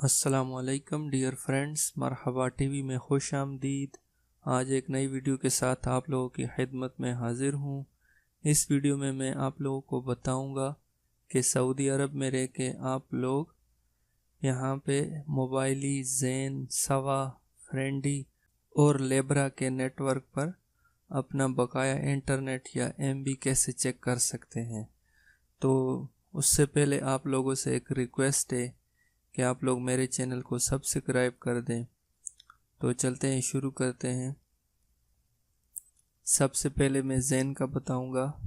अस्सलामुअलैकुम dear friends, मरहबा TV में खुश आमदीद। आज एक नई वीडियो के साथ आप लोगों की खिदमत में हाजिर हूँ। इस वीडियो में मैं आप लोगों को बताऊंगा कि सऊदी अरब में रह के आप लोग यहाँ पे मोबाइली, ज़ेन, सवा, फ्रेंडी और लेब्रा के नेटवर्क पर अपना बकाया इंटरनेट या एमबी कैसे चेक कर सकते हैं। तो उससे पहले आप लोगों से एक रिक्वेस्ट है कि आप लोग मेरे चैनल को सब्सक्राइब कर दें। तो चलते हैं, शुरू करते हैं। सबसे पहले मैं ज़ेन का बताऊंगा।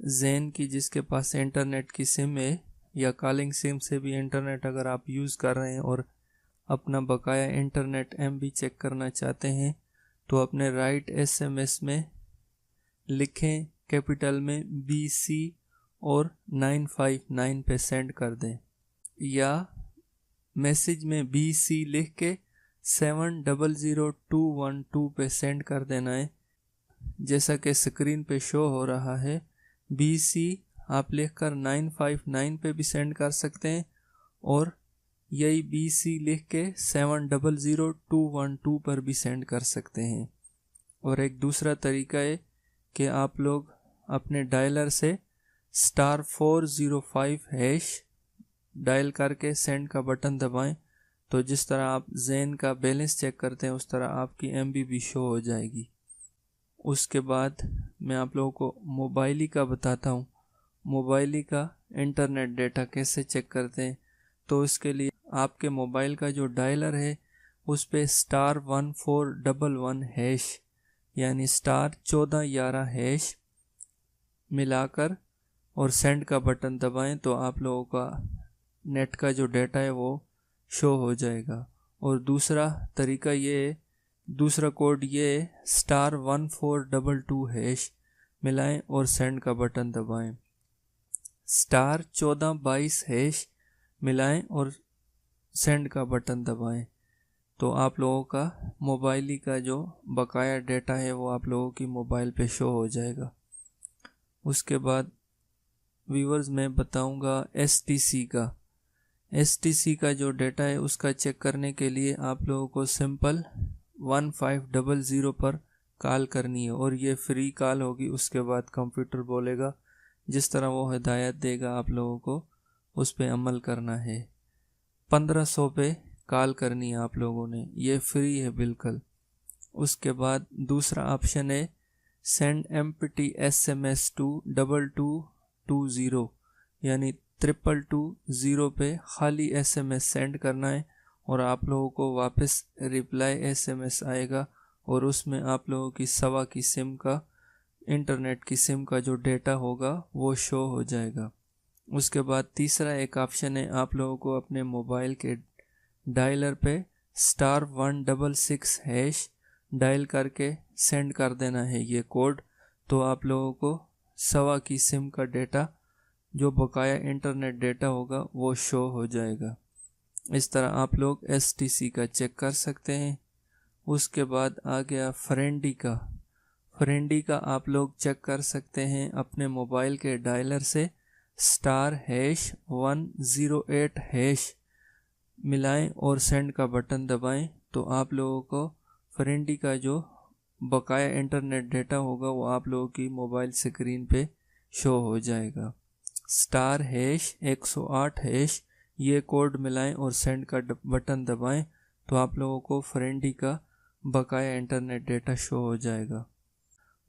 ज़ेन की जिसके पास इंटरनेट की सिम है या कॉलिंग सिम से भी इंटरनेट अगर आप यूज़ कर रहे हैं और अपना बकाया इंटरनेट एमबी चेक करना चाहते हैं तो अपने राइट एसएमएस में लिखें कैपिटल में BC और 959 पे सेंड कर दें, या मैसेज में BC लिख के 700212 पे सेंड कर देना है। जैसा कि स्क्रीन पे शो हो रहा है, BC आप लिखकर 959 पे भी सेंड कर सकते हैं और यही BC लिख के 700212 पर भी सेंड कर सकते हैं। और एक दूसरा तरीका है कि आप लोग अपने डायलर से *405# डायल करके सेंड का बटन दबाएं, तो जिस तरह आप ज़ेन का बैलेंस चेक करते हैं उस तरह आपकी एमबी भी शो हो जाएगी। उसके बाद मैं आप लोगों को मोबाइली का बताता हूँ। मोबाइली का इंटरनेट डेटा कैसे चेक करते हैं। तो इसके लिए आपके मोबाइल का जो डायलर है उस पे *1411# यानी *1411# मिलाकर और सेंड का बटन दबाएं, तो आप लोगों का नेट का जो डेटा है वो शो हो जाएगा। और दूसरा तरीका ये है, दूसरा कोड ये है, *1422# मिलाएं और सेंड का बटन दबाएं। *1422# मिलाएं और सेंड का बटन दबाएं, तो आप लोगों का मोबाइली का जो बकाया डेटा है वो आप लोगों की मोबाइल पे शो हो जाएगा। उसके बाद व्यूअर्स मैं बताऊंगा STC का। STC का जो डेटा है उसका चेक करने के लिए आप लोगों को सिंपल 1500 पर कॉल करनी है और ये फ्री कॉल होगी। उसके बाद कंप्यूटर बोलेगा, जिस तरह वो हिदायत देगा आप लोगों को उस पर अमल करना है। 1500 पे कॉल करनी है आप लोगों ने, ये फ्री है बिल्कुल। उसके बाद दूसरा ऑप्शन है सेंड एम्प्टी SMS to 2220 यानी 2220 पे खाली SMS सेंड करना है और आप लोगों को वापस रिप्लाई SMS आएगा और उसमें आप लोगों की सवा की सिम का, इंटरनेट की सिम का जो डेटा होगा वो शो हो जाएगा। उसके बाद तीसरा एक ऑप्शन है, आप लोगों को अपने मोबाइल के डायलर पे *166# डायल करके सेंड कर देना है ये कोड, तो आप लोगों को सवा की सिम का डेटा जो बकाया इंटरनेट डेटा होगा वो शो हो जाएगा। इस तरह आप लोग STC का चेक कर सकते हैं। उसके बाद आ गया फ्रेंडी का। फ्रेंडी का आप लोग चेक कर सकते हैं अपने मोबाइल के डायलर से *108# मिलाएं और सेंड का बटन दबाएं, तो आप लोगों को फ्रेंडी का जो बकाया इंटरनेट डेटा होगा वो आप लोगों की मोबाइल स्क्रीन पे शो हो जाएगा। *108# ये कोड मिलाएं और सेंड का बटन दबाएं, तो आप लोगों को फ्रेंडी का बकाया इंटरनेट डेटा शो हो जाएगा।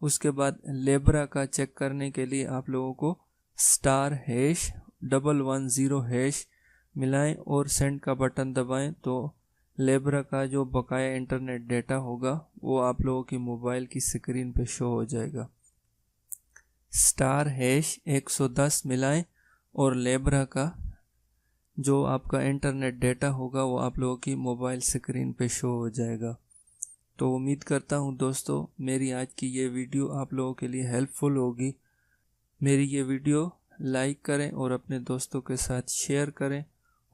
उसके बाद लेब्रा का चेक करने के लिए आप लोगों को *110# मिलाएं और सेंड का बटन दबाएं, तो लेब्रा का जो बकाया इंटरनेट डेटा होगा वो आप लोगों की मोबाइल की स्क्रीन पे शो हो जाएगा। *110 मिलाएं और लेब्रा का जो आपका इंटरनेट डेटा होगा वो आप लोगों की मोबाइल स्क्रीन पे शो हो जाएगा। तो उम्मीद करता हूँ दोस्तों मेरी आज की ये वीडियो आप लोगों के लिए हेल्पफुल होगी। मेरी ये वीडियो लाइक करें और अपने दोस्तों के साथ शेयर करें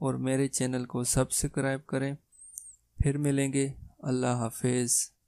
और मेरे चैनल को सब्सक्राइब करें। फिर मिलेंगे। अल्लाह हाफिज़।